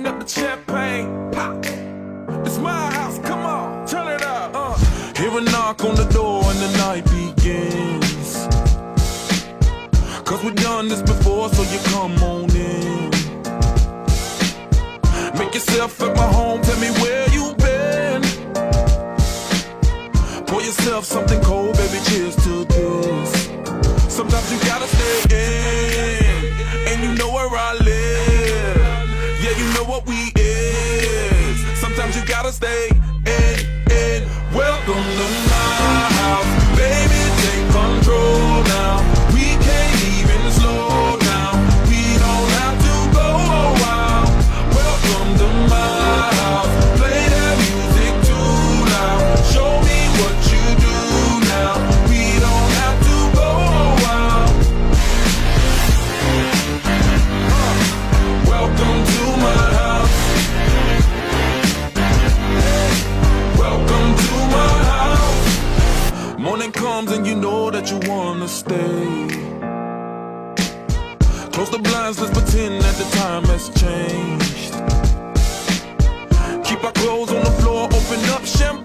Turn up the champagne, pop. It's my house, come on, turn it up. Hear a knock on the door and the night begins. Cause we've done this before, so you come on in. Make yourself at my home, tell me where you been. Pour yourself something cold, baby, cheers to this. Sometimes you gotta stay in, and you know where I live. Yeah, you know what we is. Sometimes you gotta stay in. Welcome to my house, baby, take control now. We can't even slow down. We don't have to go a while. Welcome to my house, play that music too loud. Show me what you do now. We don't have to go a while. Welcome to my house. Welcome to my house. Morning comes and you know that you wanna stay. Close the blinds, let's pretend that the time has changed. Keep our clothes on the floor, open up champagne.